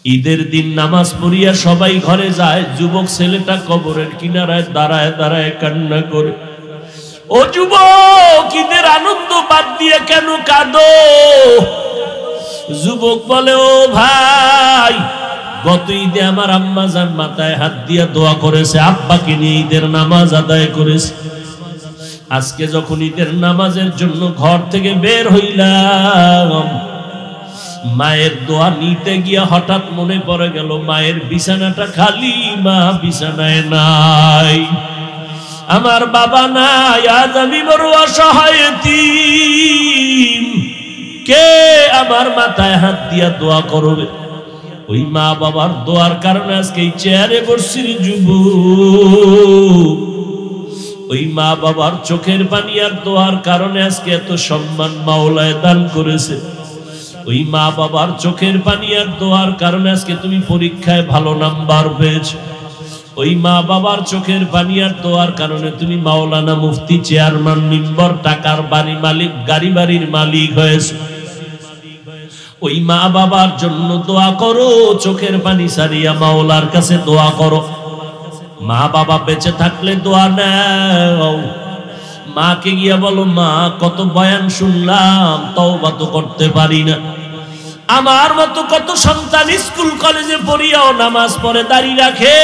ঈদের দিন নামাজ পড়িয়া সবাই ঘরে যায়, যুবক ছেলেটা কবরের কিনারায় দাঁড়ায় দাঁড়ায় কান্না করে। ও যুবক, ঈদের আনন্দ বাদ দিয়ে কেন কাঁদো? যুবক বলে, ও ভাই, গত ঈদে আমার আম্মা জান মাথায় হাত দিয়া দোয়া করেছে, আব্বাকে নিয়ে ঈদের নামাজ আদায় করেছে। আজকে যখন ঈদের নামাজের জন্য ঘর থেকে বের হইলাম, মায়ের দোয়া নিতে গিয়া হঠাৎ মনে পড়ে গেল মায়ের বিছানাটা খালি, মা বিছানায় নাই, আমার বাবা নাই, আজ আমি বড় অসহায় এতিম, কে আমার মাথায় হাত দিয়া দোয়া করবে? ওই মা বাবার দোয়ার কারণে আজকে এই চেয়ারে বসছি যুবক। ওই মা বাবার চোখের পানি আর দোয়ার কারণে আজকে এত সম্মান মাওলায় দান করেছে। ওই মা বাবার চোখের পানি আর দোয়ার কারণে আজকে তুমি পরীক্ষায় ভালো নাম্বার পেয়েছো। ওই মা বাবার চোখের পানি আর দোয়ার কারণে তুমি মাওলানা, মুফতি, চেয়ারম্যান, মেম্বার, টাকার বাড়ি মালিক, গাড়ি বাড়ির মালিক হয়েছো। ওই মা বাবার জন্য দোয়া করো, চোখের পানি সারিয়া মাওলার কাছে দোয়া করো। মা বাবা বেঁচে থাকলে দোয়া নাও। মাকে গিয়া বলো, মা কত বয়ান শুনলাম, তওবা তো করতে পারি না। আমার মতো কত সন্তান স্কুল কলেজে পড়িয়াও নামাজ পড়ে দাঁড়িয়ে রাখে,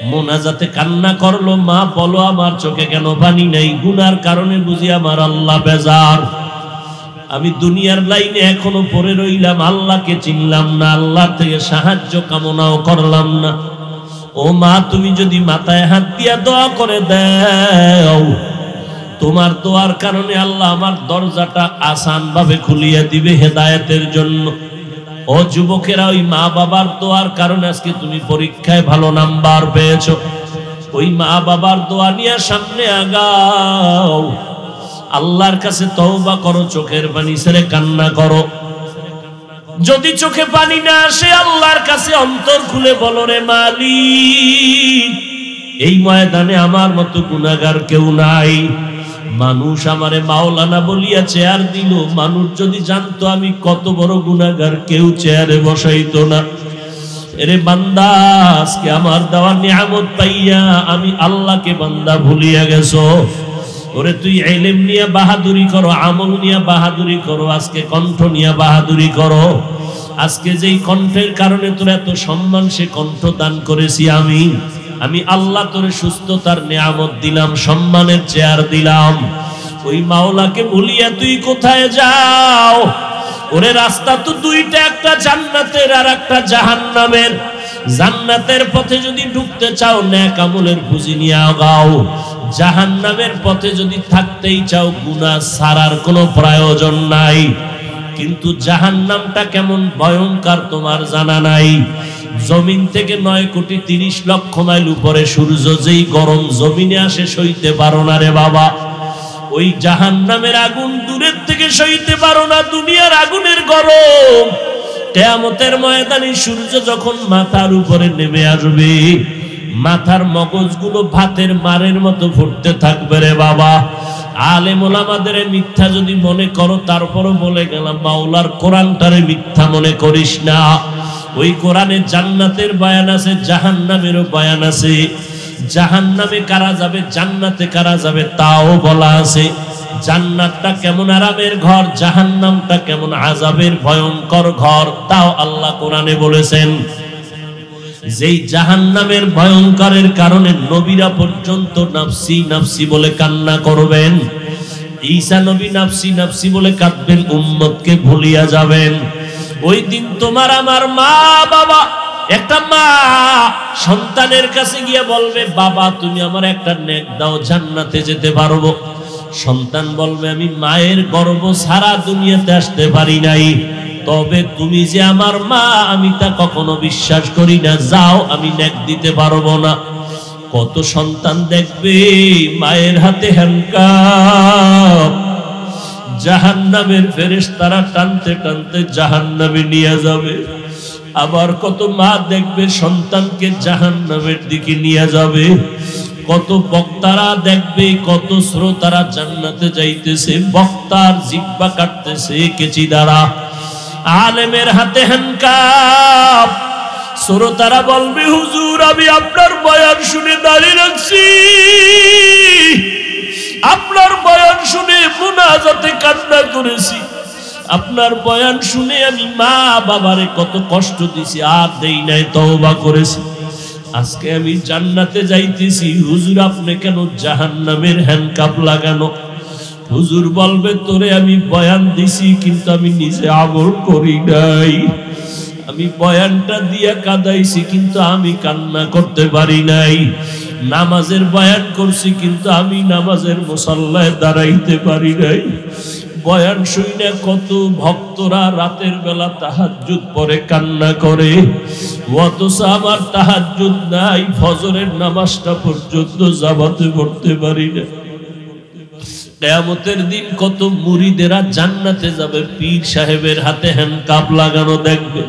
মোনাজাতে কান্না করলো, মা বলো আমার চোখে কেন পানি নেই? গুনার কারণে বুঝি আমার আল্লাহ বেজার। আমি দুনিয়ার লাইনে এখনো পড়ে রইলাম, আল্লাহকে চিনলাম না, আল্লাহ থেকে সাহায্য কামনাও করলাম না। ও মা, তুমি যদি মাথায় হাত দিয়া দোয়া করে দাও, তোমার দোয়ার কারণে আল্লাহ আমার দরজাটা আসান ভাবে খুলিয়ে দিবে হেদায়েতের জন্য। ও যুবকেরা, ওই মা বাবার দোয়ার কারণে আজকে তুমি পরীক্ষায় ভালো নাম্বার পেয়েছো। ওই মা বাবার দোয়া নিয়ে সামনে আগাও, আল্লাহর কাছে তওবা করো, চোখের পানি ছেড়ে কান্না করো। যদি চোখে পানি না আসে, আল্লাহর কাছে অন্তর খুলে বলো, রে মালিক, এই ময়দানে আমার মতো গুনাহগার কেউ নাই। মানুষ আমারে মাওলানা বলিয়া চেয়ার দিল, মানুষ যদি জানতো আমি কত বড় গুনাহগার, কেউ চেয়ারে বসাইতো না। এরে বান্দা, আজকে আমার দেওয়া নিয়ামত পাইয়া আমি আল্লাহকে বান্দা ভুলিয়া গেছো। ওরে তুই ইলম নিয়ে বাহাদুরি করো, আমল নিয়ে বাহাদুরি করো, আজকে কণ্ঠ নিয়ে বাহাদুরি করো। আজকে যেই কণ্ঠের কারণে তোর এত সম্মান, সে কণ্ঠ দান করেছি আমি আল্লাহ তোরে সুস্থতার নিয়ামত দিলাম, সম্মানের চেয়ার দিলাম। ওই মাওলাকে ভুলিয়া তুই কোথায় যাও? ওরে রাস্তা তো দুইটা, একটা জান্নাতের আর একটা জাহান্নামের। জান্নাতের পথে যদি ঢুকতে চাও, নেক আমলের পুঁজি নিয়ে আগাও। জাহান্নামের পথে যদি থাকতেই চাও, গুনাহ ছাড়ার কোনো প্রয়োজন নাই। কিন্তু জাহান্নামটা কেমন ভয়ঙ্কর তোমার জানা নাই। জমিন থেকে 9,30,00,000 মাইল উপরে সূর্য যেই গরম জমিনে আসে, সইতে পারো না রে বাবা। ওই জাহান্নামের আগুন দূরের থেকে সইতে পারো না, দুনিয়ার আগুনের গরম। কিয়ামতের ময়দানে সূর্য যখন মাথার উপরে নেমে আসবে, মাথার মগজগুলো ভাতের মারের মতো ফুটতে থাকবে রে বাবা। আলেম ওলামাদের মিথ্যা যদি মনে করো, তারপরও বলে গেলাম, মাওলার কোরআনটারে মিথ্যা মনে করিস না। ওই কোরআনে জান্নাতের বয়ান আছে, জাহান্নামেরও বয়ান আছে। জাহান্নামে কারা যাবে, জান্নাতে কারা যাবে, তাও বলা আছে। জান্নাতটা কেমন আরামের ঘর, জাহান্নামটা কেমন আযাবের ভয়ঙ্কর ঘর, তাও আল্লাহ কোরআনে বলেছেন। যেই জাহান্নামের ভয়ঙ্করের কারণে নবীরা পর্যন্ত নাফসি নাফসি বলে কান্না করবেন। ঈসা নবী নাফসি নাফসি বলে কাঁদবেন, উম্মতকে ভুলিয়া যাবেন। ওই দিন তোমার আমার মা বাবা, একটা মা সন্তানের কাছে গিয়ে বলবে, বাবা তুমি আমার একটা নেক দাও, জান্নাতে যেতে পারবো। সন্তান বলবে, আমি মায়ের গর্ভ ছাড়া দুনিয়াতে আসতে পারি নাই, তবে তুমি যে আমার মা আমি তা কখনো বিশ্বাস করি না, যাও আমি নেক দিতে পারবো না। কত সন্তান দেখবে মায়ের হাতে হ্যান্ডকাপ, জাহান্নামের ফেরেশতারা টানতে টানতে জাহান্নামে নিয়ে যাবে। আবার কত মা দেখবে সন্তানকে জাহান্নামের দিকে নিয়ে যাবে। কত বক্তারা দেখবে, কত শ্রোতারা জান্নাতে যাইতেছে, বক্তার জিহ্বা কাটতেছে কেচি দ্বারা। আলেমের হাতে হ্যান্ডকাপ। শ্রোতারা বলবে হুজুর আমি আপনার বয়ান শুনে দাঁড়িয়ে রাখছি, আপনার বয়ান শুনে মুনাজাতে কান্না করেছি, আপনার বয়ান শুনে আমি মা বাবারে কত কষ্ট দিছি আর দেই নাই, তওবা করেছি, আজকে আমি জান্নাতে যাইতেছি, হুজুর আপনি কেন জাহান্নামের হ্যান্ডকাপ লাগানো? হুজুর বলবে তোরে আমি বয়ান দিছি কিন্তু আমি নিজে আমল করি নাই, আমি বয়ানটা দিয়া কাঁদাইছি কিন্তু আমি কান্না করতে পারি নাই, নামাজের বয়ান করছি কিন্তু আমি নামাজের মুসাল্লায় দাঁড়াইতে পারি নাই। বয়ান শুনে কত ভক্তরা রাতের বেলা তাহাজ্জুদ পড়ে কান্না করে, অথচ আমার তাহাজ্জুদ নাই, ফজরের নামাজটা পর্যন্ত জামাতে পড়তে পারি না। কিয়ামতের দিন কত মুরিদেরা জান্নাতে যাবে, পীর সাহেবের হাতে হ্যান্ডকাপ লাগানো দেখবে।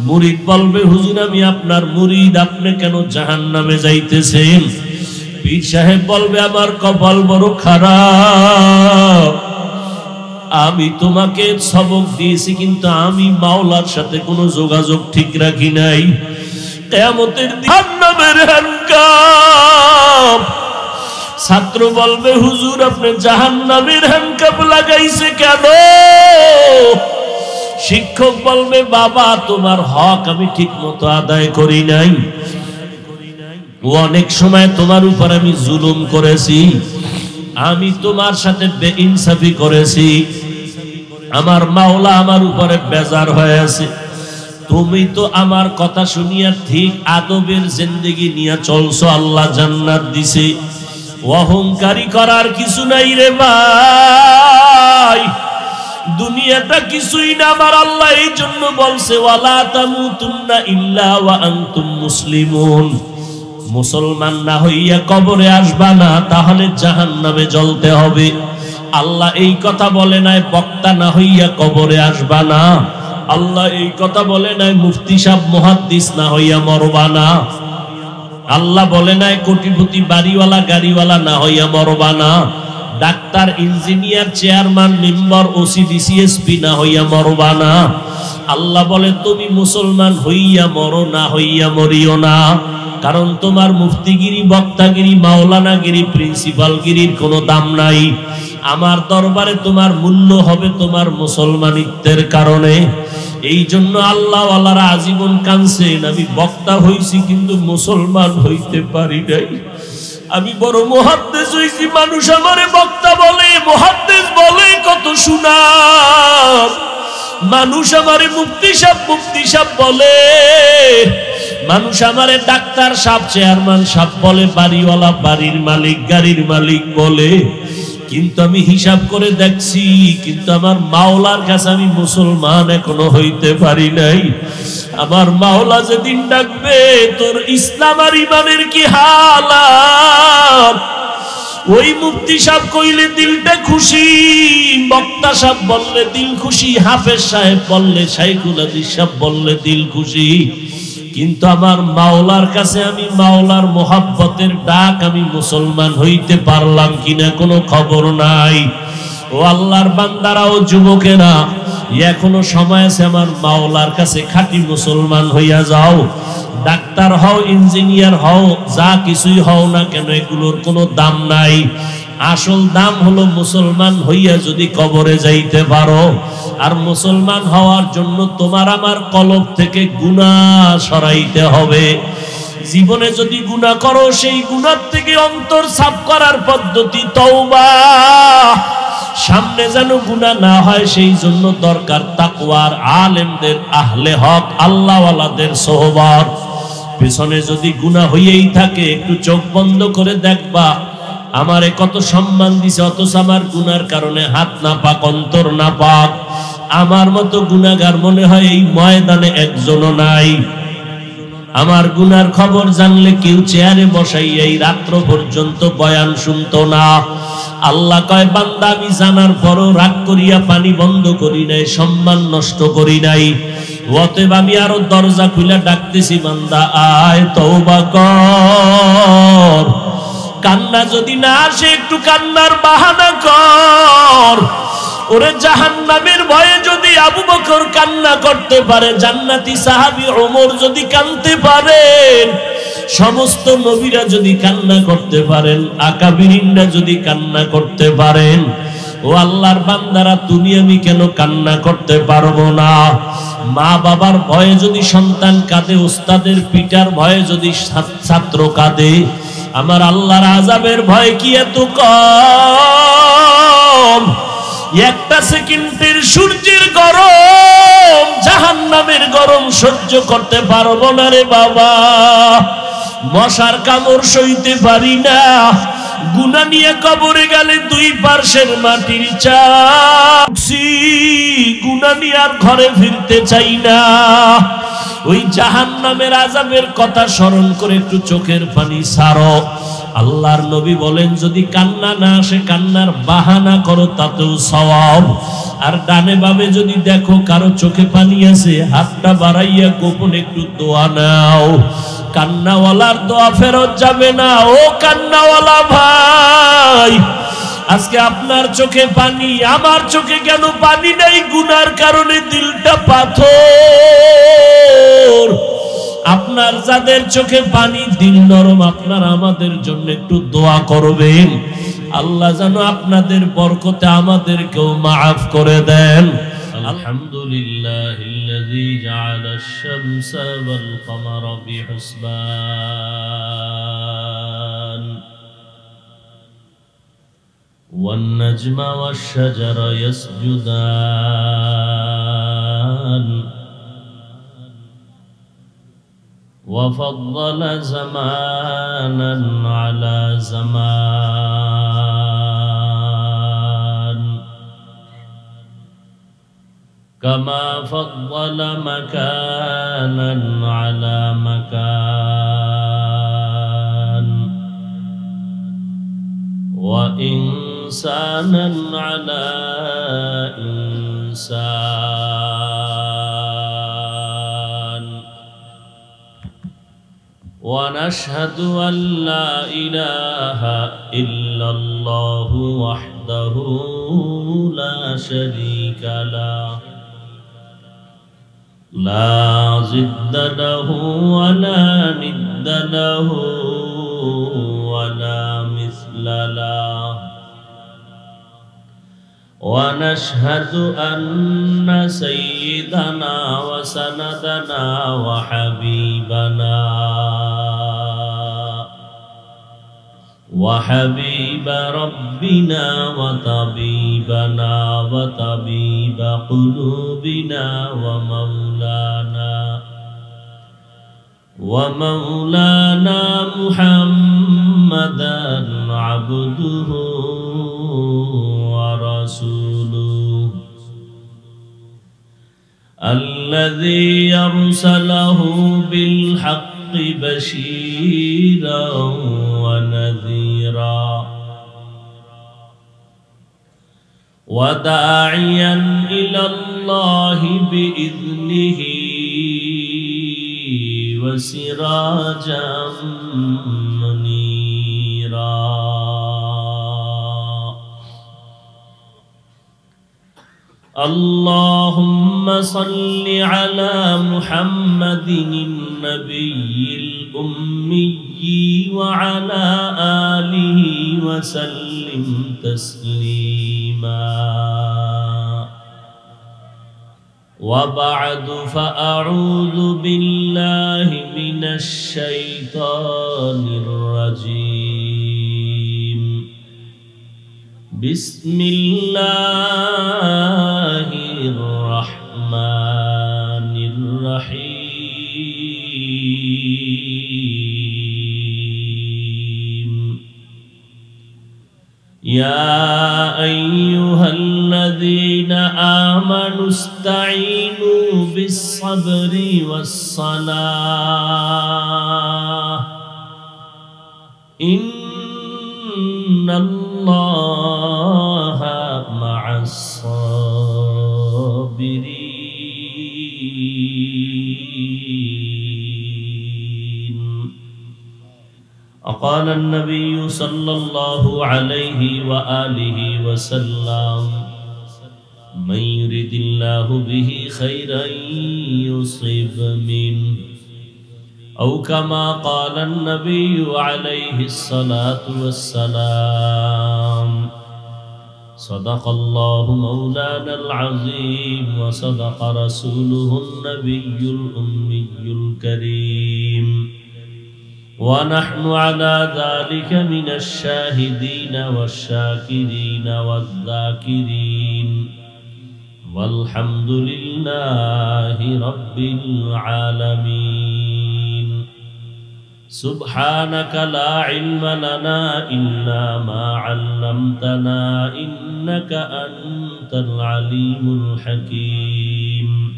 মুরিদ বলবে হুজুর আমি আপনার মুরিদ, আপনি কেন জাহান্নামে যাইতেছেন? পীর সাহেব বলবে আমার কপাল বড় খারাপ, আমি তোমাকে সবক দিয়েছি কিন্তু আমি মাওলার সাথে কোনো যোগাযোগ ঠিক রাখি নাই। কিয়ামতের দিন জাহান্নামের হ্যান্ডকাপ। ছাত্র বলবে হুজুর আপনি জাহান্নামের হ্যান্ডকাপ লাগাইছে কেন? শিক্ষক বলবে বাবা তোমার হক আমি ঠিক মতো আদায় করি নাই, অনেক সময় তোমার উপর আমি জুলুম করেছি, আমি তোমার সাথে বেইনসাফি করেছি, আমার মাওলা আমার উপরে বেজার হয়ে আছে, তুমি তো আমার কথা শুনিয়া ঠিক আদবের জিন্দেগি নিয়ে চলছো, আল্লাহ জান্নাত দিছে, অহংকারী করার কিছু নাই রে ভাই, দুনিয়াটা কিছুই না, আমার আল্লাহ এই জন্য বলছে ওয়ালা তামুতুন্না ইল্লা ওয়া আনতুম মুসলিমুন, মুসলমান না হইয়া কবরে আসবা না, তাহলে জাহান্নামে জ্বলতে হবে। আল্লাহ এই কথা বলে নাই বক্তা না হইয়া কবরে আসবা না, আল্লাহ এই কথা বলে নাই মুফতি সাহেব মুহাদ্দিস না হইয়া মরবা না, আল্লাহ বলে নাই কোটিপতি বাড়িওয়ালা গাড়িওয়ালা না হইয়া মরবা না, doctor engineer chairman member OC DC SP না হইয়া মরবা না। আল্লাহ বলে তুমি মুসলমান হইয়া মরো না হইয়া মরিও না, কারণ তোমার মুফতিগিরি বক্তাগিরি মাওলানাগিরি প্রিন্সিপালগিরির কোনো দাম নাই, আমার দরবারে তোমার মূল্য হবে তোমার মুসলমানিত্বের কারণে। এই জন্য আল্লাহ ওয়ালারা আজীবন কাঁদছেন আমি বক্তা হইছি কিন্তু মুসলমান হইতে পারি নাই, আমি বড় মুহাদ্দিস হইছি, মানুষ আমারে বক্তা বলে মুহাদ্দিস বলে কত সুনাম, মানুষ আমারে মুফতি সাহেব বলে, মানুষ আমারে ডাক্তার সাহেব চেয়ারম্যান সাহেব বলে, বাড়িওয়ালা বাড়ির মালিক গাড়ির মালিক বলে, কিন্তু আমি হিসাব করে দেখছি কিন্তু আমার মাওলার কাছে আমি মুসলমান এখনো হইতে পারি নাই। আমার মাওলা যেদিন ডাকবে তোর ইসলাম আর ইমানের কি হালাত, ওই মুফতি সাহেব কইলে দিলটা খুশি, বক্তা সাহেব বললে দিল খুশি, হাফেজ সাহেব বললে, শাইখুল হাদিস সাহেব বললে দিল খুশি, কিন্তু আমার মাওলার কাছে আমি মাওলার মোহাব্বতের ডাক আমি মুসলমান হইতে পারলাম কিনা কোনো খবর নাই। ও আল্লাহর বান্দারা ও যুবকেরা, এখনো সময় আছে, আমার মাওলার কাছে খাঁটি মুসলমান হইয়া যাও, ডাক্তার হও ইঞ্জিনিয়ার হও যা কিছুই হও না কেন এগুলোর কোনো দাম নাই, আসল দাম হলো মুসলমান হইয়া যদি কবরে যাইতে পারো। আর মুসলমান হওয়ার জন্য তোমার আমার কলব থেকে গুনাহ সরাইতে হবে, জীবনে যদি গুনাহ করো সেই গুনাহ থেকে অন্তর সাফ করার পদ্ধতি তওবা, সামনে যেন গুনাহ না হয় সেই জন্য দরকার তাকওয়ার আলেমদের আহলে হক আল্লাহওয়ালাদের সোহবত। পেছনে যদি গুনাহ হইয়াই থাকে একটু চোখ বন্ধ করে দেখবা আমারে কত সম্মান দিছে, অথচ আমার গুনার কারণে হাত না পাক অন্তর না পাক, আমার মতো গুনাহগার মনে হয় এই ময়দানে একজনও নাই। আমার গুনার খবর জানলে কেউ চেয়ারে বসাইয়া এই রাত্র পর্যন্ত বয়ান শুনতো না। আল্লাহ কয় বান্দা আমি জানার পরও রাগ করিয়া পানি বন্ধ করি নাই, সম্মান নষ্ট করি নাই, অতএব আমি আরো দরজা খুলে ডাকতেছি বান্দা আয় তওবা কর, কান্না যদি না আসে একটু কান্নার বাহানা কর, ওরে জাহান্নামের ভয়ে যদি আবু বকর কান্না করতে পারে, জান্নাতি সাহাবী ওমর যদি কাঁদতে পারেন, সমস্ত নবীরা যদি কান্না করতে পারেন, আকাবিরিনরা যদি কান্না করতে পারেন, ও আল্লাহর বান্দারা তুমি আমি কেন কান্না করতে পারবো না? মা বাবার ভয়ে যদি সন্তান কাঁদে, উস্তাদের পিটার ভয়ে যদি ছাত্র কাঁদে, আমার আল্লাহর আযাবের ভয় কি এত কম? একটা সেকেন্ডের সূর্যের গরম, জাহান্নামের গরম সহ্য করতে পারবো না রে বাবা। মশার কামড় সইতে পারি না, গুনাহ নিয়ে কবরে গেলে দুই পার্শ্বের মাটির চাপছি, গুনাহ নিয়ে আর ঘরে ফিরতে চাই না। ওই জাহান্নামের আযাবের কথা স্মরণ করে একটু চোখের পানি ছাড়ো। আল্লাহর নবী বলেন, যদি কান্না না আসে কান্নার বাহানা করো, তাতেও সওয়াব। আর ডানে বামে যদি দেখো কারো চোখে পানি আছে, হাতটা বাড়াইয়া গোপন একটু দোয়া নাও। কান্নাওয়ালার দোয়া ফেরত যাবে না। ও কান্নাওয়ালা ভাই, আজকে আপনার চোখে পানি, আমার চোখে কেন পানি নাই? গুনার কারণে দিলটা পাথর। আপনার যাদের চোখে পানি, দিল নরম, আপনারা আমাদের জন্য একটু দোয়া করবেন, আল্লাহ যেন আপনাদের বরকতে আমাদেরকেও মাফ করে দেন। আলহামদুলিল্লাহিল্লাযী জাআলাশ শামসা ওয়াল কমারা বিহুসবান ওয়ান নাজমা ওয়াশ শাজারা ইয়াসজুদান وفضل زمانا على زمان كما فضل مكانا على مكان وإنسانا على إنسان ونشهد أن لا إله إلا الله وحده لا شريك له لا ضد له ولا ند له ولا مثل له ونشهد أن سيدنا وسندنا وحبيب ربنا وطبيبنا وطبيب قلوبنا ومولانا محمدا عبده ورسوله الذي أرسله بالحق بشيرا ونذيرا وداعيا إلى الله بإذنه وسراجا منيرا اللهم صل على محمد النبي الأمي وعلى آله وسلم تسليما وبعد فأعوذ بالله من الشيطان الرجيم بسم الله الرحمن الرحيم يا أيها الذين آمنوا استعينوا بالصبر والصلاة إن الله مع الصابرين وقال النبي صلى الله عليه وآله وسلم الله به خيرا يصب منه أو كما قال النبي عليه الصلاة والسلام صدق الله مولانا العظيم وصدق رسوله النبي الأمي الكريم ونحن على ذلك من الشاهدين والشاكرين والذاكرين والحمد لله رب العالمين سبحانك لا علم لنا إلا ما علمتنا إنك أنت العليم الحكيم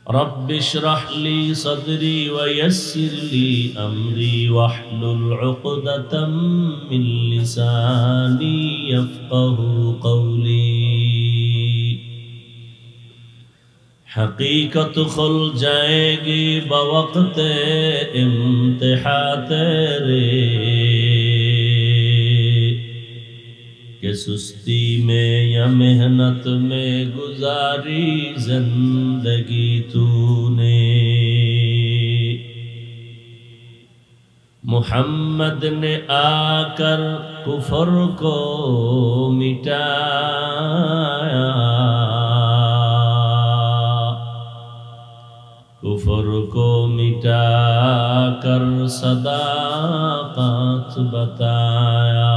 رب اشرح لي صدري ويسر لي أمري واحلل عقدة من لساني يفقه قولي حقیقت کھل جائے گی بوقت امتحان تیرے کہ سستی میں یا محنت میں گزاری زندگی تو نے محمد نے آ کر کفر کو مٹایا کفر کو مٹا کر صداقت بتایا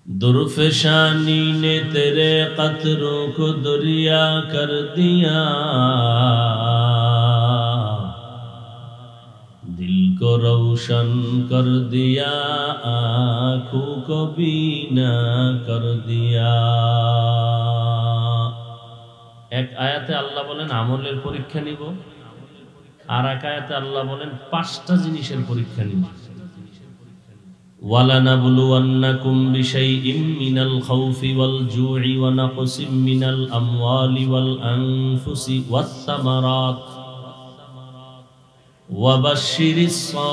درفشانی نے تیرے قطروں کو دریا کر دیا دل کو روشن کر دیا آنکھوں کو بینا کر دیا এক আয়াতে আল্লাহ বলেন আমলের পরীক্ষা নিব আর এক আয়াতে আল্লাহ বলেন পাঁচটা জিনিসের পরীক্ষা নিব وَلَنَبْلُوَنَّكُمْ بِشَيْءٍ مِّنَ الْخَوْفِ وَالْجُوعِ وَنَقْصٍ مِّنَ الْأَمْوَالِ وَالْأَنفُسِ وَالثَّمَرَاتِ وَبَشِّرِ الصَّابِرِينَ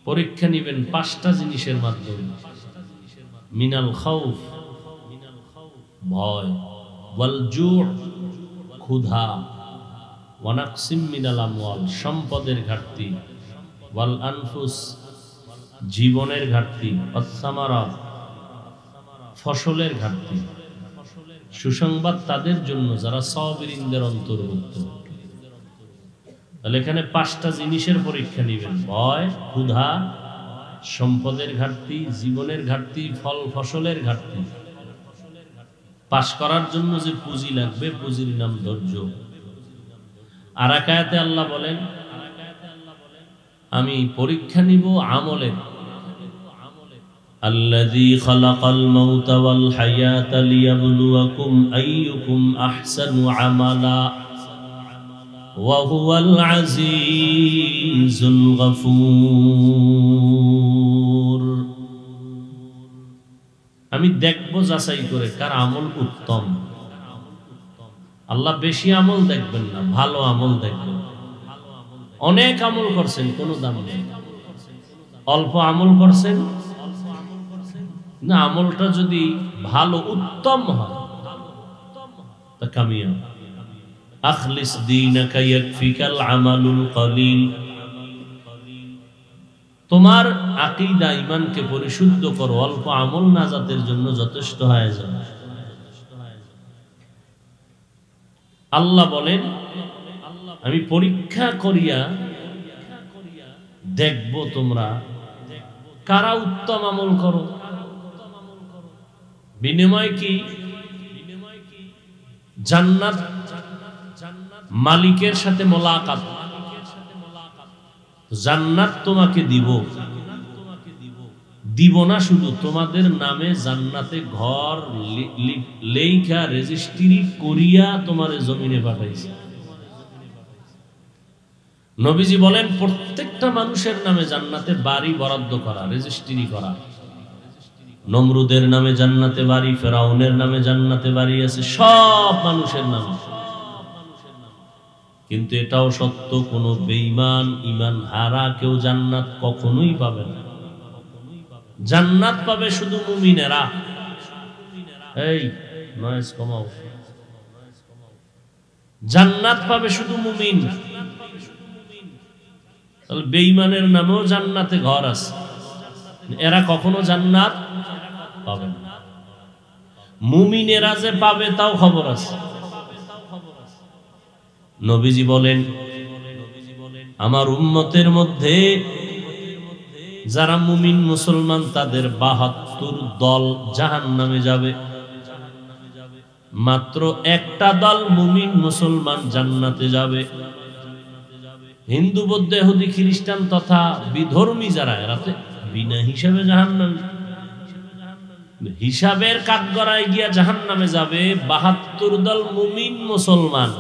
পরীক্ষা নেবেন পাঁচটা জিনিসের মাধ্যমে মিনাল খাউফ ভয় ওয়াল জু' ক্ষুধা ওয়ানাকসিম মিনাল আমওয়াল সম্পদের ঘাটতি ওয়াল আনফুস জীবনের ঘাটতি ওয়াসসামারাত ফসলের ঘাটতি সুসংবাদ তাদের জন্য যারা সাবিরিনদের অন্তর্ভুক্ত তাহলে এখানে পাঁচটা জিনিসের পরীক্ষা নেবেন ভয় ক্ষুধা সম্পদের ঘাটতি জীবনের ঘাটতি ফল ফসলের ঘাটতি পাস করার জন্য যে পুঁজি লাগবে পুঁজির নাম ধৈর্য আর এক আয়াতে আল্লাহ বলেন আমি পরীক্ষা নিব আমলের আল্লাযী খালাকাল মাউতা ওয়াল হায়াতা লিয়াবলুয়াকুম আইয়ুকুম আহসানু আমালা ওয়া হুয়াল আজিজুল গফুর আমি দেখব যাচাই করে কার আমল উত্তম আল্লাহ বেশি আমল দেখবেন না ভালো আমল দেখবেন অনেক আমল করছেন কোনো দাম নেই অল্প আমল করছেন না আমলটা যদি ভালো উত্তম হয় তা কামিয়াব আখলিস দীনাকা ইয়াকফিকাল আমালুল কলিল তোমার আকীদা ঈমানকে পরিশুদ্ধ করো অল্প আমল নাজাতের জন্য যথেষ্ট হয়ে যাবে আল্লাহ বলেন আমি পরীক্ষা করিয়া দেখব তোমরা কারা উত্তম আমল করো বিনিময় কি জান্নাত মালিকের সাথে মোলাকাত জান্নাত তোমাকে দিব না শুধু তোমাদের নামে জান্নাতে ঘর লেখা রেজিস্ট্রি করিয়া তোমারে জমিনে পাঠাইছে নবীজি বলেন প্রত্যেকটা মানুষের নামে জান্নাতে বাড়ি বরাদ্দ করা রেজিস্ট্রি করা নমরুদের নামে জান্নাতে বাড়ি ফেরাউনের নামে জান্নাতে বাড়ি আছে সব মানুষের নামে কিন্তু এটাও সত্য, কোনো বেঈমান ঈমান হারা কেউ জান্নাত কখনোই পাবে না। জান্নাত পাবে শুধু মুমিনেরা। এই নয়েজ কমাও। জান্নাত পাবে শুধু মুমিন। তাহলে বেঈমানের নামেও জান্নাতে ঘর আছে, এরা কখনো জান্নাত পাবে না। মুমিনেরা যে পাবে তাও খবর আছে। নবীজি বলেন, আমার উম্মতের মধ্যে যারা মুমিন মুসলমান তাদের ৭২ দল জাহান্নামে যাবে, মাত্র একটা দল মুমিন মুসলমান জান্নাতে যাবে। হিন্দু বৌদ্ধ ইহুদি খ্রিস্টান তথা বিধর্মী যারা, এরা তো বিনা হিসাবে জাহান্নামে, হিসাবের কাঠগড়ায় গিয়া জাহান্নামে যাবে ৭২ দল মুমিন মুসলমান।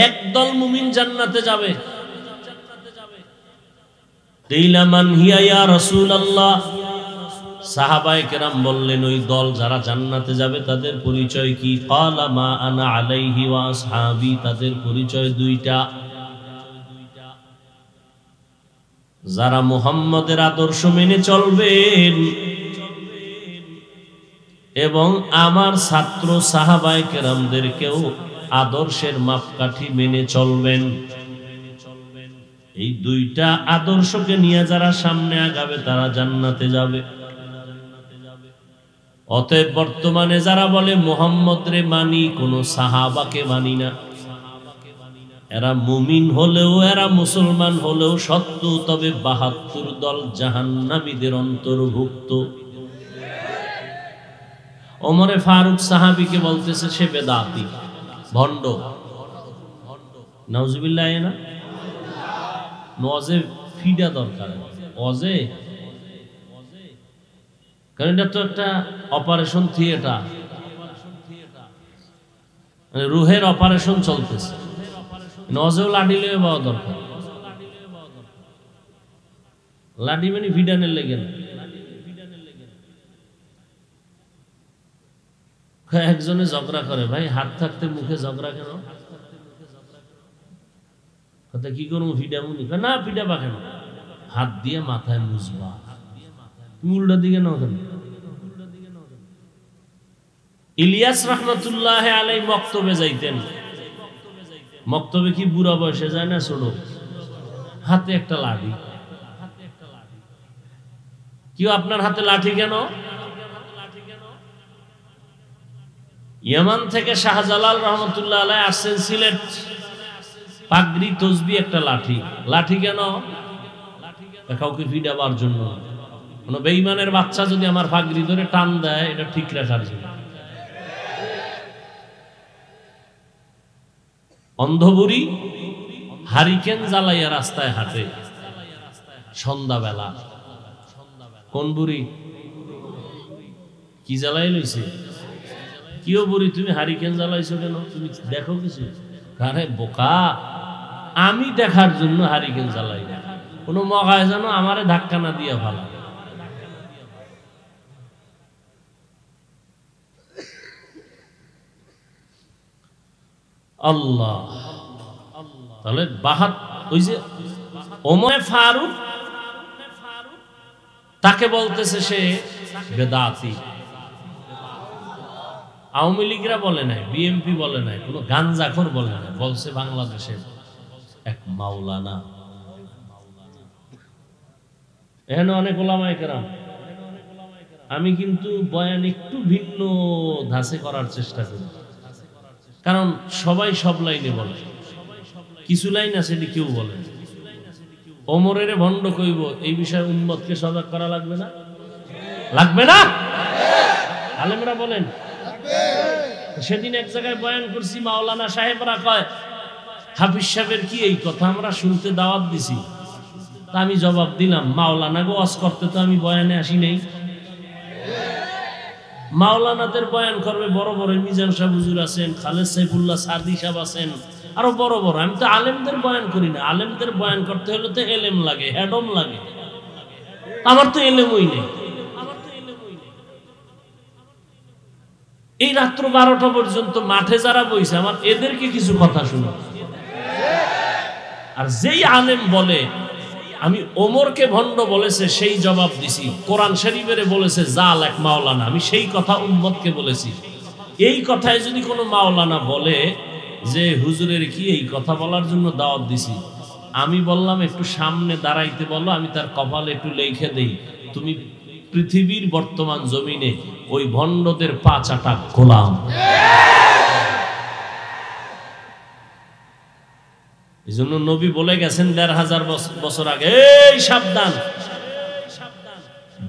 একদল মুমিন জান্নাতে যাবে। কিলা মান হিয়া ইয়া রাসূলুল্লাহ, সাহাবায়ে কেরাম বললেন ওই দল যারা জান্নাতে যাবে তাদের পরিচয় কি? ক্বালা মা আনা আলাইহি ওয়া আসহাবি, তাদের পরিচয় দুইটা, যারা মুহাম্মদের আদর্শ মেনে চলবেন এবং আমার ছাত্র সাহাবায়ে কেরামদেরকেও আদর্শের মাপকাঠি মেনে চলবেন। এই দুইটা আদর্শকে নিয়ে যারা সামনে আগাবে তারা জান্নাতে যাবে। অতএব বর্তমানে যারা বলে মুহাম্মদ রে মানি, কোন সাহাবাকে মানি না, এরা মুমিন হলেও এরা মুসলমান হলেও সত্য, তবে ৭২ দল জাহান্নামীদের অন্তর্ভুক্ত। ওমরে ফারুক সাহাবীকে বলতেছে সে বেদাতি, ভণ্ড। নাউজুবিল্লাহ। না নজে ফিডা দরকার, অজে, কারণ এটা তো একটা অপারেশন থিয়েটার, মানে রুহের অপারেশন চলতেছে, নজেও লাঠি লয়ে পাওয়া দরকার। লাঠি মানে ফিডানের লেগে না। একজনে ঝগড়া করে, ভাই হাত থাকতে মুখে ঝগড়া কেন? কথা কি করবো, ফিডামুনি না, ফিডাবা কেন? হাত দিয়ে মাথায় মুছবা। তুমি উল্টা দিকে নাও কেন? ইলিয়াস রহমতুল্লাহ আলাইহি মক্তবে যাইতেন। মক্তবে কি বুড়া বয়সে যায় না ছোট? হাতে একটা লাঠি। কেউ আপনার হাতে লাঠি কেন? ইয়ামান থেকে শাহজালাল রহমতুল্লাহ আলাইহি আসছেন সিলেট, পাগড়ি তসবি একটা লাঠি। লাঠি কেন? কাউকে ফিডাবার জন্য। কোন বেঈমানের বাচ্চা যদি আমার পাগড়ি ধরে টান দেয়, এটা ঠিক রাখার জন্য। অন্ধবুড়ি হারিকেন জ্বালাইয়া রাস্তায় হাঁটে সন্ধ্যাবেলা। কোন বুড়ি? কি জ্বালাই লইছে? কিও বুড়ি, তুমি হারিকেন জ্বালাইছো কেন? তুমি দেখো কিছু? আরে বোকা, আমি দেখার জন্য হারিকেন জ্বালাই না। কোনো মগায় যেন আমারে ধাক্কা না দিয়া ভালো। আল্লাহ। তাহলে ওই যে ওমরে ফারুক, তাকে বলতেছে সে বেদাতি। আওয়ামী লীগরা বলে নাই, বিএমপি বলে নাই, কোনো গাঞ্জাখোর বলে নাই, বলছে বাংলাদেশের এক মাওলানা। এখানে অনেক ওলামায়ে কেরাম। আমি কিন্তু বয়ান একটু ভিন্ন ধাঁচে করার চেষ্টা করি, কারণ সবাই সব লাইনে বলে, কিছু লাইন আছে এটি কেউ বলে। ওমরের ভণ্ড কইব, এই বিষয়ে উম্মতকে সজাগ করা লাগবে না? লাগবে না? আলেমরা বলেন। সেদিন এক জায়গায় বয়ান করছি, মাওলানা সাহেবরা কয় হাফিজ সাহেবের কি এই কথা আমরা শুনতে দাওয়াত দিছি। তা আমি জবাব দিলাম, মাওলানা গো ওয়াজ করতে তো আমি বয়ানে আসি নাই। মাওলানাদের বয়ান করবে বড় বড় মিজান সাহেব হুজুর আছেন, খালেদ সাইফুল্লাহ সাদি সাহেব আছেন, আরো বড় বড়। আমি তো আলেমদের বয়ান করি না। আলেমদের বয়ান করতে হলে তো এলেম লাগে, হেডম লাগে। আমার তো এলেমই নেই। এই রাত্র 12টা পর্যন্ত মাঠে যারা বইছে আমার এদেরকে কিছু কথা শুনো। আর যেই আলেম বলে আমি ওমরকে ভণ্ড বলেছে সেই জবাব দিছি, কোরআন শরীফের বলেছে জাল এক মাওলানা, আমি সেই কথা উম্মতকে বলেছি। এই কথায় যদি কোনো মাওলানা বলে যে হুজুরের কি এই কথা বলার জন্য দাওয়াত দিছি, আমি বললাম একটু সামনে দাঁড়াইতে বলো, আমি তার কপালে একটু লিখে দেই তুমি পৃথিবীর বর্তমান জমিনে ওই ভণ্ডদের 5 আটা গোলাম। এই জন্য নবী বলে গেছেন 1500 বছর আগে, এই সাবধান,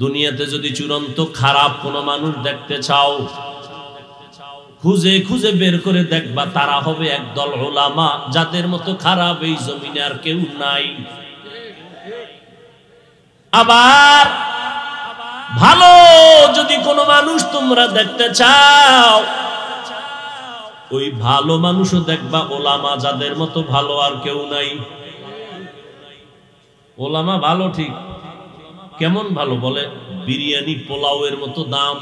দুনিয়াতে যদি চূড়ান্ত খারাপ কোন মানুষ দেখতে চাও খুঁজে খুঁজে বের করে দেখবা তারা হবে একদল উলামা, যাদের মতো খারাপ এই জমিনে আর কেউ নাই। আবার ভালো যদি কোনো মানুষ তোমরা দেখতে চাও, ওই ভালো মানুষও দেখবা ওলামা, যাদের মতো ভালো আর কেউ নাই। ওলামা ভালো ঠিক, কেমন ভালো বলে বিরিয়ানি পোলাওয়ের মতো দাম,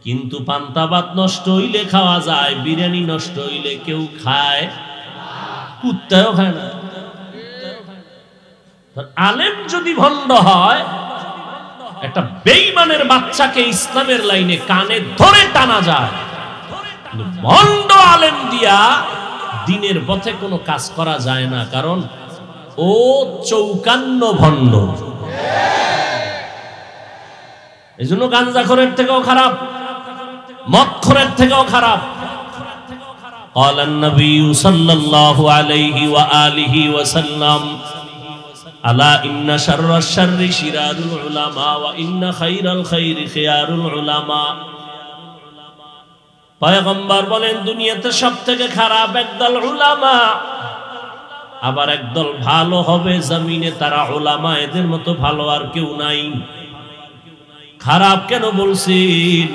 কিন্তু পান্তা ভাত নষ্ট হইলে খাওয়া যায়, বিরিয়ানি নষ্ট হইলে কেউ খায়, কুত্তাও খায় না। আলেম যদি ভণ্ড হয়, একটা বেঈমানের বাচ্চাকে ইসলামের লাইনে কানে ধরে টানা যায়, ভণ্ড আলেম দিয়া দিনের পথে কোনো কাজ করা যায় না, কারণ ও 54 ভণ্ড। এই জন্য গাঞ্জাখোরের থেকেও খারাপ, মদখোরের থেকেও খারাপ। قال النبي صلى الله عليه وآله وسلم ألا إن شر الشر شرار العلماء وإن خير الخير خيار العلماء। পয়গম্বর বলেন দুনিয়াতে সবথেকে খারাপ একদল উলামা, আবার একদল ভালো হবে জমিনে, তারা উলামা, এদের মতো ভালো আর কেউ নাই। খারাপ কেন বলছেন?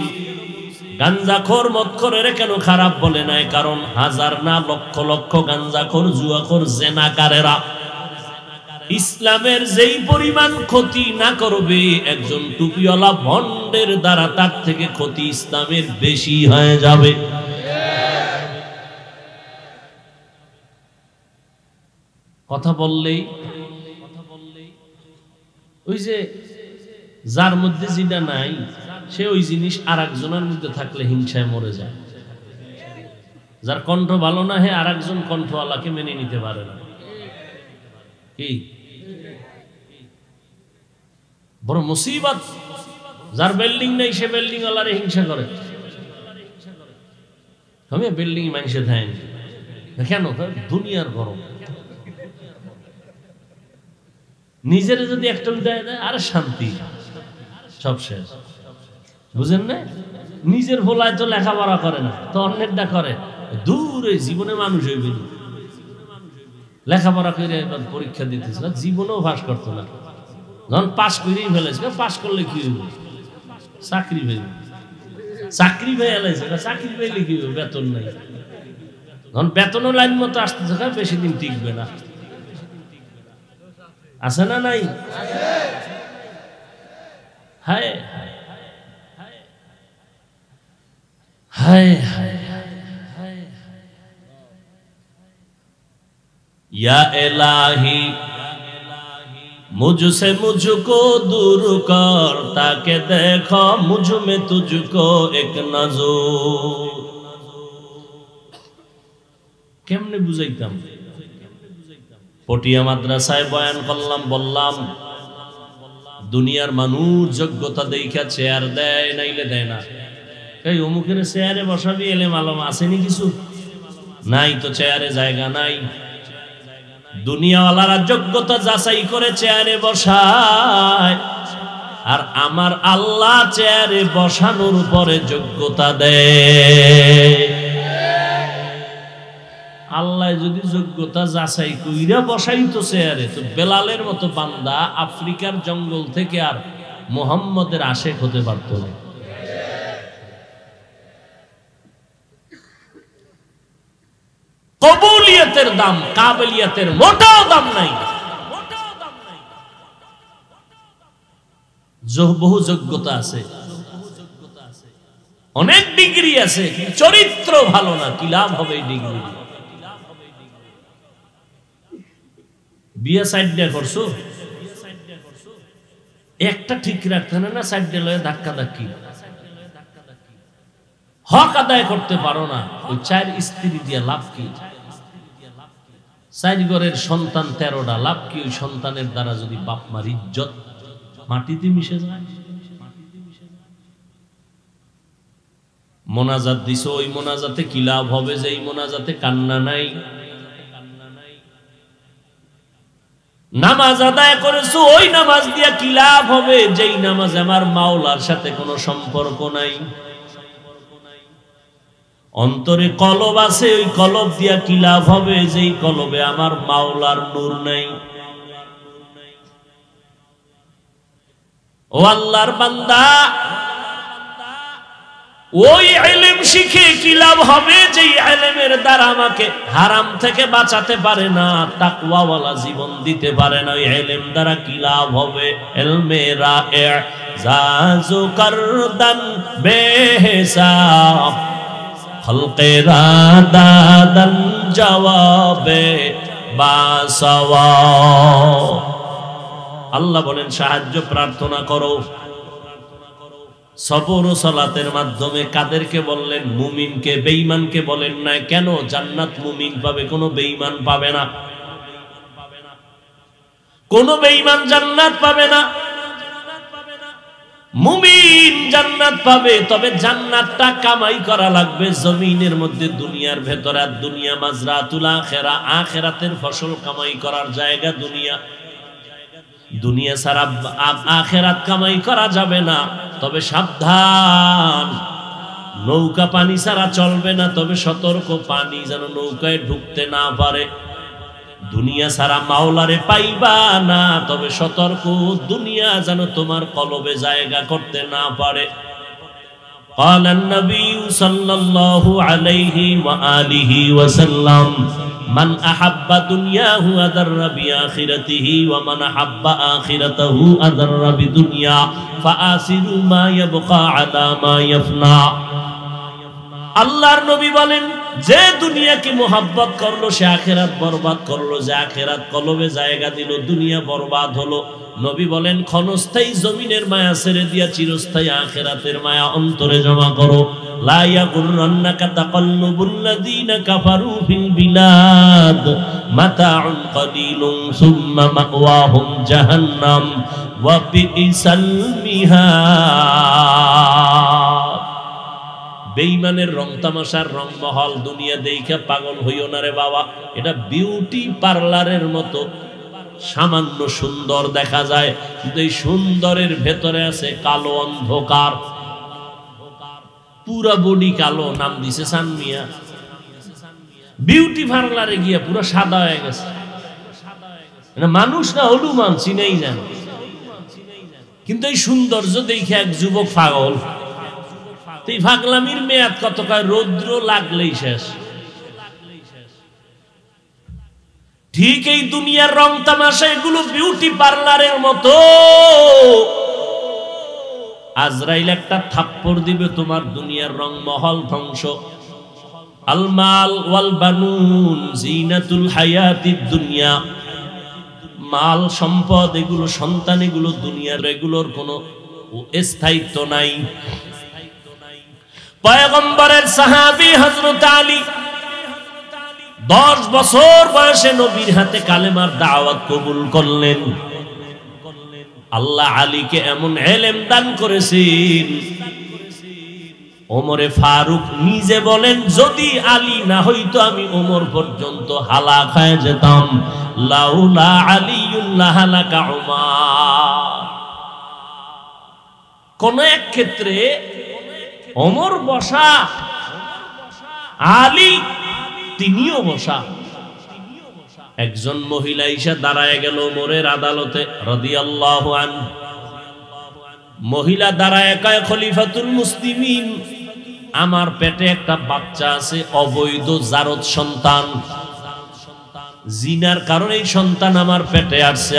গাঞ্জাখোর মদখোরের কেন খারাপ বলে নাই? কারণ হাজার না লক্ষ লক্ষ গাঞ্জাখোর, জুয়াখোর, জেনাকারেরা ইসলামের যেই পরিমাণ ক্ষতি না করবে একজন টুপিওয়ালা ভণ্ডের দ্বারা, তার থেকে ক্ষতি ইসলামের বেশি হয়ে যাবে। কথা বললেই ওই যে যার মধ্যে যেটা নাই সে ওই জিনিস আর একজনের মধ্যে থাকলে হিংসায় মরে যায়। যার কণ্ঠ ভালো না, হে আর একজন কণ্ঠওয়ালাকে মেনে নিতে পারে না। কি বড় মুসিবত! যার বিল্ডিং নেই সে বিল্ডিং ওয়ালারে হিংসা করে। আমি বিল্ডিং মানুষে দেয় কেন? দুনিয়ার গরম। নিজের যদি একটা উদয় দেয় আরে শান্তি, সব শেষ। বুঝেন না? নিজের ভোলায় তো লেখাপড়া করে না, তো অন্যেরটা করে। দূরে জীবনে মানুষ হইবে, লেখাপড়া করে পরীক্ষা দিতেছিল, জীবনেও পাস করতো না। যখন পাস করেই ফেলেছে, পাস করলে কি হইব? চাকরি পেয়ে, চাকরি পেয়ে এলাইছে, চাকরি পেলে কি হইব? বেতন নাই। যখন বেতনও লাইন মতো আসতেছে, বেশি দিন টিকবে না। আছে না নাই? হায় হায় হায় হায়, या इलाही मुझसे मुझको दूर कर, ताके देखो मुझ में तुझको एक नजर। কেমনে বুঝাইতাম? পটিয়া মাদ্রাসায় বয়ান করলাম, বললাম দুনিয়ার মানুষ যোগ্যতা দেখা চেয়ার দেয়, নাইলে দেয় না। এই অমুকের চেয়ারে বসাবি, এলেম আলম আসেনি কিছু? নাই তো, চেয়ারে জায়গা নাই। দুনিয়াওয়ালারা যোগ্যতা যাচাই করে চেয়ারে বসায়, আর আমার আল্লাহ চেয়ারে বসানোর উপরে যোগ্যতা দেয়। আল্লাহ যদি যোগ্যতা যাচাই কইরা বসাইতো চেয়ারে, তো বেলালের মতো বান্দা আফ্রিকার জঙ্গল থেকে আর মুহাম্মদের আশেক হতে পারত না। কবুলিয়তের দাম কাবিলিয়তের মোটাও দাম নাই। বহু যোগ্যতা আছে, অনেক ডিগ্রি আছে, চরিত্র ভালো না, কি লাভ হবে এই ডিগ্রি? বিয়ে সাইড দিয়ে করছো, একটা ঠিক রাখতে না, সাইড দিয়ে লয়ে ধাক্কা ধাক্কি, হক আদায় করতে পারো না, ওই 4 স্ত্রী দিয়ে লাভ কি? 4 ঘরের সন্তান 13টা, লাভ কি ওই সন্তানের দ্বারা যদি বাপ মার ইজ্জত মাটিতে মিশে যায়? মোনাজাত দিছো, ওই মোনাজাতে কি লাভ হবে যে এই মোনাজাতে কান্না নাই? নামাজ আদায় করেছো, ওই নামাজ দিয়া কি লাভ হবে যেই নামাজ আমার মাওলার সাথে কোনো সম্পর্ক নাই? অন্তরে কলব আছে, ওই কলব দিয়া কি লাভ হবে যেই কলবে আমার মাওলার নূর নাই? ও আল্লাহর বান্দা, ওই ইলম শিখে কি লাভ হবে যেই ইলমের দ্বারা আমাকে হারাম থেকে বাঁচাতে পারে না, তাকওয়াওয়ালা জীবন দিতে পারে না? ওই ইলম দ্বারা কি লাভ হবে? ইলমে রায়ে জাজু করদান বেহিসাব, খলকে রাদাদান জবাবে বাসাওয়া। আল্লাহ বলেন সাহায্য প্রার্থনা করো সবর ও সালাতের মাধ্যমে। কাদেরকে বললেন? মুমিনকে। বেঈমানকে বলেন না। কেন? জান্নাত মুমিন পাবে, কোনো বেঈমান পাবে না। কোনো বেঈমান জান্নাত পাবে না, মুমিন জান্নাত পাবে। তবে জান্নাতটা কামাই করা লাগবে জমিনের মধ্যে, দুনিয়ার ভেতরে। আর দুনিয়া মাজরাতুল আখিরা, আখিরাতের ফসল কামাই করার জায়গা দুনিয়া। দুনিয়া ছাড়া আখিরাত কামাই করা যাবে না। তবে সাবধান, নৌকা পানি ছাড়া চলবে না। তবে সতর্ক, পানি যেন নৌকায় ঢুকতে না পারে। দুনিয়া ছাড়া মাওলারে পাইবা না, তবে সতর্ক, দুনিয়া যেন তোমার কলবে জায়গা করতে না পারে। قال النبي صلى الله عليه وآله وسلم من أحب دنياه أضر بآخرته ومن أحب آخرته أضر بدنيا فآثر ما يبقى على ما يفنى। আল্লাহর নবী বলেন, যে দুনিয়াকে মোহাব্বত করলো সে আখিরাত বরবাদ করলো। যে আখিরাত কলবে জায়গা দিল, দুনিয়া বরবাদ হলো। নবী বলেন, ক্ষণস্থায়ী জমিনের মায়া ছেড়ে দিয়া চিরস্থায়ী আখিরাতের মায়া অন্তরে জমা করো। লা ইয়াগুররান্নাকা তাকাল্লুবুল্লাযীনা কাফারু ফিল বিলাদ মাতাউন কলিলুন সুম্মা মাওয়াহুম জাহান্নাম ওয়া বিইসাল মিহাদ। বেঈমানের রং তামাশার রং মহল দুনিয়া দেখে পাগল হইও না রে বাবা। এটা বিউটি পার্লারের মতো সামান্য সুন্দর দেখা যায়, কিন্তু এই সুন্দরের ভেতরে আছে কালো অন্ধকার। পুরা বডি কালো, নাম দিছে সানমিয়া। বিউটি পার্লারে গিয়ে পুরো সাদা হয়ে গেছে। মানুষ না হনুমান, চিনেই যান। কিন্তু এই সৌন্দর্য দেখে এক যুবক পাগল। এই পাগলামির মেয়াদ কত? রৌদ্র লাগলেই শেষ। ঠিক এই দুনিয়ার রং তামাশা, এগুলো বিউটি পার্লারের মতো। আজরাইল একটা থাপ্পড় দিবে, তোমার দুনিয়ার রং মহল ধ্বংস। আল মাল ওয়াল বানুন জিনাতুল হায়াতিদ দুনিয়া। মাল সম্পদ, এগুলো সন্তান, এগুলো দুনিয়ার, এগুলোর কোনো স্থায়িত্ব নাই। পয়গম্বরের সাহাবী হযরত আলী 10 বছর বয়সে নবীর হাতে কালেমার দাওয়াত কবুল করলেন। আল্লাহ আলীকে এমন ইলম দান করেছেন, ওমরে ফারুক নিজে বলেন, যদি আলী না হইতো আমি ওমর পর্যন্ত হালাক হয়ে যেতাম। লাউলা আলিয়ুন লাহালাকা উমার। কোন এক ক্ষেত্রে ওমর বসা, আলী তিনিও বসা। একজন মহিলা এসে দাঁড়ায় গেল ওমরের আদালতে রাদিয়াল্লাহু আনহু। মহিলা দাঁড়ায় কয়, খলিফাতুল মুসলিমিন, আমার পেটে একটা বাচ্চা আছে, অবৈধ জারত সন্তান। জিনার কারণে এই সন্তান আমার পেটে আসছে,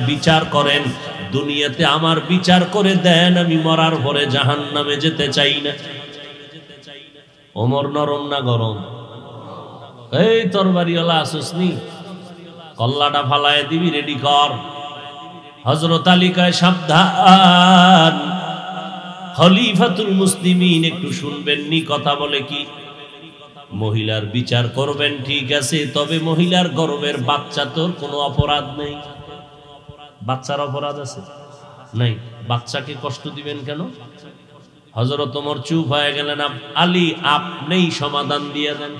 বিচার করেন। দুনিয়াতে আমার বিচার করে দেন, আমি মরার পরে জাহান্নামে যেতে চাই না। ওমর নরম না গরম? এই তরবারিওয়ালা আসুসনি, কল্লাটা ফালায় দিবি, রেডি কর। হযরত আলী কয় সাবধান, খলিফাতুল মুসলিমিন একটু শুনবেন নি কথা বলে কি? মহিলার বিচার করবেন ঠিক আছে, তবে মহিলার গর্ভের বাচ্চা তোর কোনো অপরাধ নেই। বাচ্চার অপরাধ আছে? নাই। বাচ্চাকে কষ্ট দিবেন কেন? হযরত ওমর চুপ হয়ে গেলেন। আলী আপনিই সমাধান দিয়ে দেন।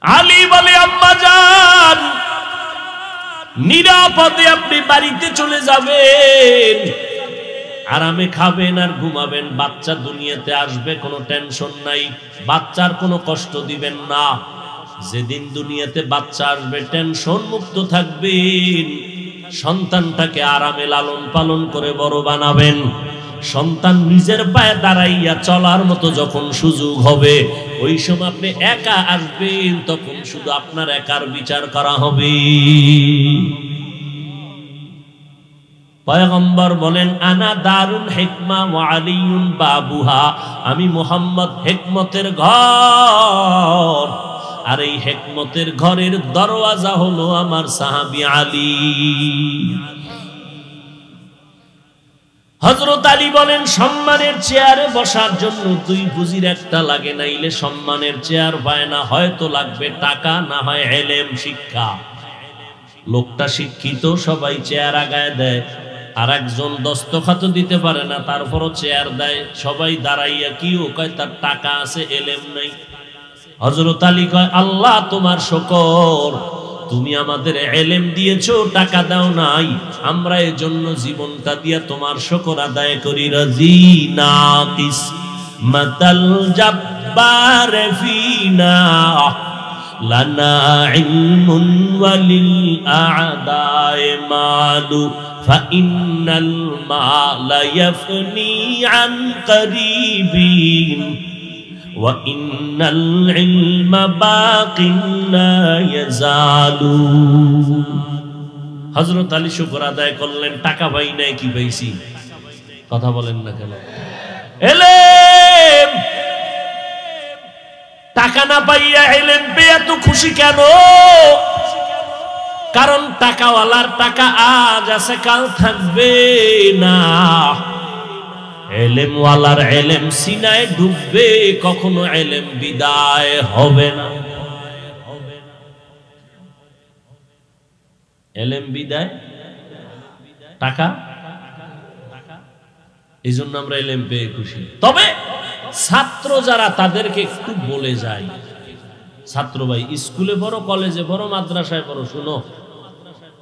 আলী বলে আম্মা জান, নিরাপদে আপনি বাড়িতে চলে যাবেন, আরামে খাবেন আর ঘুমাবেন, বাচ্চা দুনিয়াতে আসবে, কোনো টেনশন নাই, বাচ্চার কোনো কষ্ট দিবেন না। যেদিন দুনিয়াতে বাচ্চা আসবে টেনশন মুক্ত থাকবেন, সন্তানটাকে আরামে লালন পালন করে বড় বানাবেন। সন্তান নিজের পায়ে দাঁড়াইয়া চলার মতো যখন সুযোগ হবে, ওই সময় আপনি একা আসবেন, তখন শুধু আপনার একার বিচার করা হবে। পয়গম্বর বলেন আনা দারুল হিকমা ওয়া আলিয়ুন বাবুহা, আমি মুহাম্মদ হিকমতের ঘর, আর এই হিকমতের ঘরের দরওয়াজা হলো আমার সাহাবী আলী। হযরত আলী বলেন সম্মানের চেয়ারে বসার জন্য দুই পুঁজির একটা লাগে, নাইলে সম্মানের চেয়ার পায় না। হয়তো লাগবে টাকা, না হয় ইলম, শিক্ষা। লোকটা শিক্ষিত, সবাই চেয়ার আগায় দেয়, আর একজন দস্তখত দিতে পারে না, তারপরও চেয়ার দেয়, সবাই দাঁড়াইয়া কি ও কয় তার টাকা আছে, ইলম নাই। হযরত আলী কয় আল্লাহ তোমার শুকর, তুমি আমাদের ইলম দিয়েছো, টাকা দাও নাই, আমরা এজন্য জীবনটা দিয়া তোমার শুকর আদায় করি। রাজি নাকিস মাতাল জাব্বার ফিনা লানা ইলমুন ওয়ালিল আ'দায়ে মালু ফাইন্নাল মালা ইয়াফনি আন করিবিন ওয়া ইন্নাল ইলমা বাকিন লা ইয়াজালু। হযরত আলী শুকর আদায় করলেন, টাকা পাই নাই, কি পাইছি? কথা বলেন না কেন? ইলম। টাকা না পাইয়া ইলম পেয়ে এত খুশি কেন? কারণ টাকাওয়ালার টাকা আজ আছে, কাল থাকবে না। ইলমওয়ালার ইলম সিনায় ঢুকবে, কখনো ইলম বিদায় হবে না। ইলম বিদায়, টাকা, এই জন্য আমরা ইলম পেয়ে খুশি। তবে ছাত্র যারা, তাদেরকে একটু বলে যায়, ছাত্র ভাই স্কুলে পড়ো, কলেজে পড়ো, মাদ্রাসায় পড়ো, শুনো,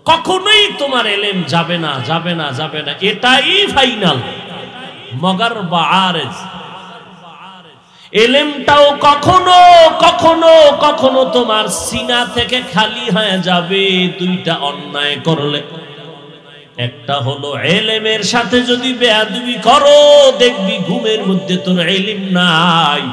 কখনোই তোমার ইলম যাবে না, যাবে না, যাবে না, এটাই ফাইনাল। মগর বাআরেজ ইলমটাও কখনো কখনো কখনো তোমার সিনা থেকে খালি হয়ে যাবে দুইটা অন্যায় করলে। একটা হলো ইলমের সাথে যদি বেয়াদবি করো, দেখবি ঘুমের মধ্যে তোর ইলম নাই।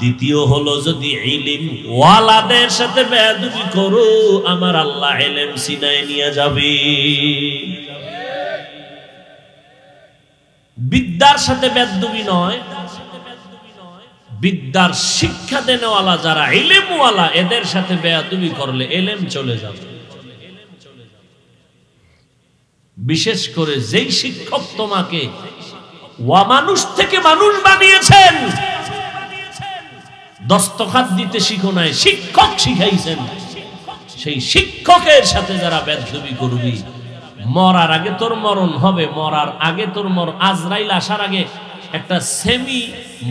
দ্বিতীয় হলো যদি ইলম ওয়ালাদের সাথে বেয়াদবি করো, আমার আল্লাহ ইলম সিনায় নিয়ে যাবে। বিদ্যার সাথে বেয়াদবি নয়, বিদ্যার শিক্ষা দেনেওয়ালা যারা ইলমওয়ালা, এদের সাথে বেয়াদবি করলে ইলম চলে যাবে। বিশেষ করে যেই শিক্ষক তোমাকে মানুষ থেকে মানুষ বানিয়েছেন, দস্তখত দিতে শিখো নাই, শিক্ষক শিখাইছেন, সেই শিক্ষকের সাথে যারা বেয়াদবি করবি, মরার আগে তোর মরণ হবে, মরার আগে তোর আজরাইল আসার আগে একটা সেমি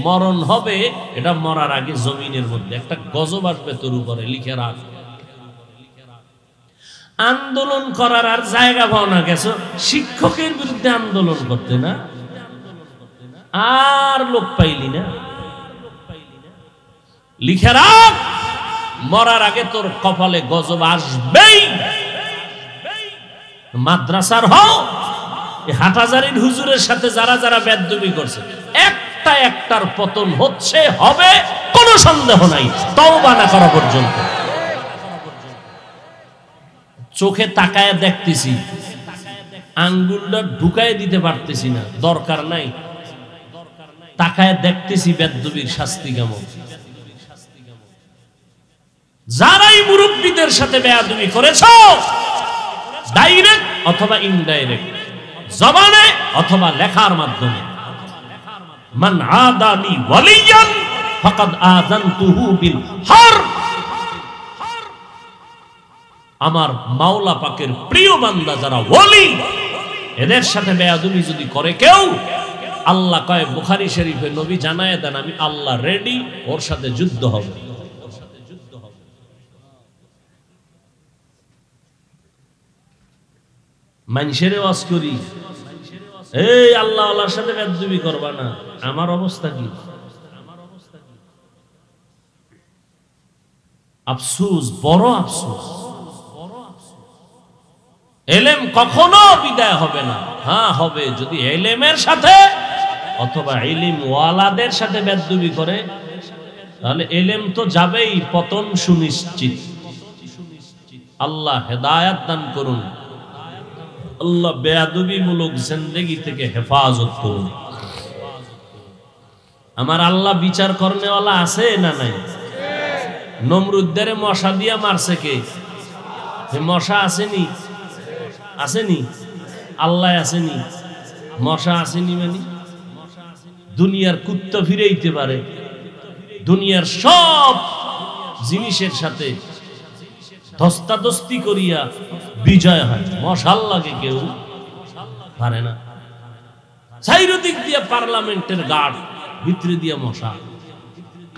মরণ হবে, এটা মরার আগে জমিনের মধ্যে একটা গজব আসবে তোর উপরে, লিখে রাখ। আন্দোলন করার আর জায়গা পাও না, গেছো শিক্ষকের বিরুদ্ধে আন্দোলন করতে, না আর লোক পাইলি না, লিখে রাখ, মরার আগে তোর কপালে গজব আসবেই। মাদ্রাসার হও, হাটহাজারীর হুজুরের সাথে যারা যারা বেয়াদবি করছে, একটা একটার পতন হচ্ছে, হবে, কোনো সন্দেহ নাই, তওবা না করা পর্যন্ত। চোখে তাকায় দেখতেছি, আঙ্গুলটা ঢুকায় দিতে পারতেছি না, দরকার নাই, তাকায় দেখতেছি বেয়াদবির শাস্তি কেমন। যারাই মুরব্বীদের সাথে বেয়াদবি করেছো, ডাইরেক্ট অথবা ইনডাইরেক্ট, জবানে অথবা লেখার মাধ্যমে, মান আদানি ওয়ালিয়ান ফাকাদ আযানতুহু বিল হারব, আমার মাওলা পাকের প্রিয় বান্দা যারা ওলি, এদের সাথে বেয়াদবি যদি করে কেউ, আল্লাহ কয় বুখারী শরীফে নবী জানায় দেন আমি আল্লাহ রেডি, ওর সাথে যুদ্ধ হবে। মানুষের ওয়াজ করি, এই আল্লাহ আল্লাহর সাথে বেয়াদবি করবা না, আমার অবস্থা কি? আফসোস, বড় আফসোস। এলেম কখনো বিদায় হবে না। হ্যাঁ হবে, যদি এলেমের সাথে অথবা ইলম ওয়ালাদের সাথে বেয়াদবি করে, তাহলে এলেম তো যাবেই, পতন সুনিশ্চিত। আল্লাহ হেদায়েত দান করুন, আল্লাহ বেয়াদবি মূলক জিন্দেগি থেকে হেফাজত করুন। আমার আল্লাহ বিচার করনেওয়ালা আছে না নাই? নমরুদ্দের মশা দিয়া মারছে কে? মশা আসেনি? আসেনি? আল্লাহ আসেনি? মশা আসেনি? মানে দুনিয়ার কুত্তা ফিরাইতে পারে, দুনিয়ার সব জিনিসের সাথে ধস্তাধস্তি করিয়া বিজয় হয়, মশার লাগে কেউ পারে না। চারিদিক দিয়ে পার্লামেন্টের গার্ড, ভিতরে দিয়ে মশা,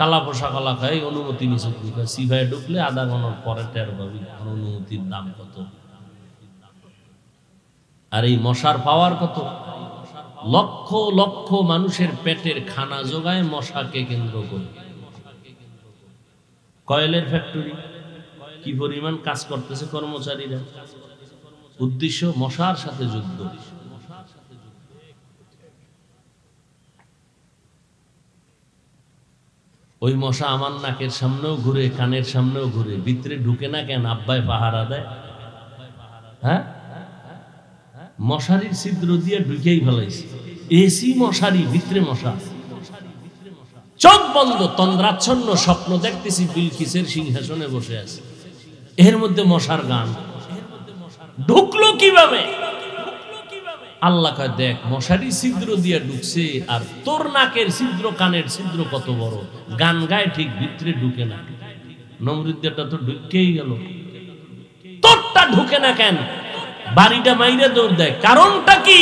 কালা পোশাক কালা খায়, অনুমতি নিচে সিভাই ঢুকলে আধা ঘন্টার পরে টের পাবি অনুমতির দাম কত। আর এই মশার পাওয়ার কত? লক্ষ লক্ষ মানুষের পেটের খানা যোগায় মশাকে কেন্দ্র করে। কয়েলের ফ্যাক্টরি, কি পরিমাণ কাজ করতেছে কর্মচারীরা, উদ্দেশ্য মশার সাথে যুদ্ধ। ওই মশা আমার নাকের সামনেও ঘুরে, কানের সামনেও ঘুরে, ভিতরে ঢুকে না কেন? আব্বাই পাহারা দেয়। হ্যাঁ, মশারির ছিদ্র দিয়ে ঢুকেই ফেলাইছে, এসি মশারি, ভিতরে মশা। চোখ বন্ধ, তন্দ্রাচ্ছন্ন স্বপ্ন দেখতেছি বিলকিসের সিংহাসনে বসে আছে, এর মধ্যে মশার গান। ঢুকলো কিভাবে? আল্লাহ কয় দেখ, মশারি ছিদ্র দিয়ে ঢুকছে, আর তোর নাকের ছিদ্র, কানের ছিদ্র কত বড়, গান গায় ঠিক, ভিতরে ঢুকে না। নমরুদ্দেরটা তো ঢুকেই গেল, তোরটা ঢুকে না কেন? বাড়িটা মাইরে দৌড় দেয়, কারণটা কি?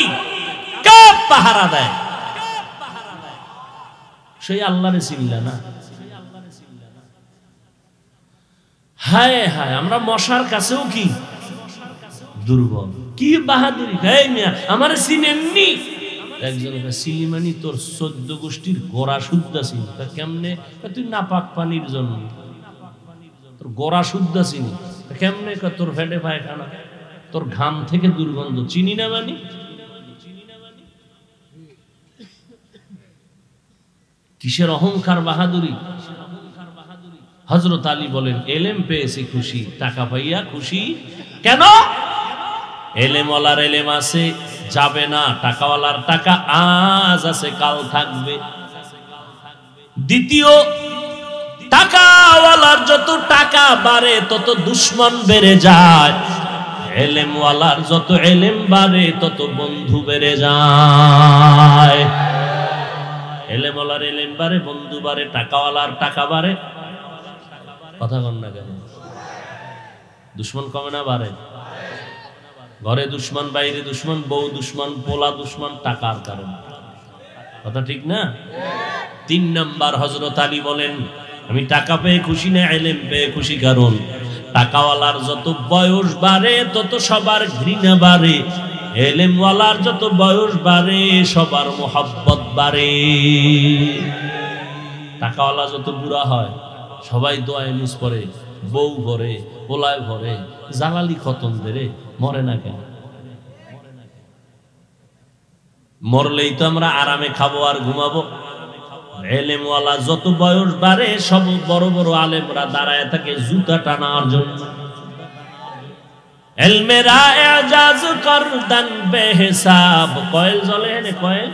কে পাহারা দেয়? সেই আল্লাহরে চিনলা না। হায় হায়, আমরা মশার কাছেও কি দুর্বল। কি বাহাদুরি! আমারে চিনেননি? একজন সিলিমানি তোর 14 গোষ্ঠীর গোড়া শুদ্ধ চিনি। কেমনে? তুই নাপাক পানির জন্য তোর গোড়া শুদ্ধ চিনি। কেমনে? তোর ফেটে পায়খানা, তোর ঘাম থেকে দুর্গন্ধ চিনি না। মানি কিসের অহংকার, বাহাদুরি? হযরত আলী বলেন, এলেম পেয়েছি খুশি, টাকা পাইয়া খুশি কেন? এলেমওয়ালার এলেম আছে, যাবে না। টাকাওয়ালার টাকা আজ আছে, কাল থাকবে। দ্বিতীয়, টাকাওয়ালার যত টাকা বাড়ে তত দুশ্মন বেড়ে যায়, এলেমওয়ালার যত এলেম বাড়ে তত বন্ধু বেড়ে যায়। এলেমওয়ালার এলেম বাড়ে, বন্ধু বাড়ে, টাকাওয়ালার টাকা বাড়ে। কথা কন না কেন? দুশ্মন কমে না বাড়ে? ঘরে দুশ্মন, বাইরে দুশ্মন, বউ দুশ্মন, পোলা দুশ্মন, টাকার কারণে। কথা ঠিক না? 3 নাম্বার, হযরত আলী বলেন, আমি টাকা পেয়ে খুশি না, এলেম পেয়ে খুশি। কারণ টাকাওয়ালার যত বয়স বাড়ে তত সবার ঘৃণা বাড়ে, এলেমওয়ালার যত বয়স বাড়ে সবার মোহাব্বত বাড়ে। টাকাওয়ালা যত বুড়া হয় সবাই দোয়ায় নিজ পড়ে, বউ ভরে, পোলায় ভরে, জালালি খতম বেড়ে, মরে না কেন? মরলেই তো আমরা আরামে খাবো আর ঘুমাবো। এলেমওয়ালা যত বয়স বাড়ে সব বড় বড় আলেমরা দাঁড়ায় থাকে জুতা টানার জন্য। এলমেরা এজাজ করদান বেহিসাব। কয়েল জ্বলে, কয়েল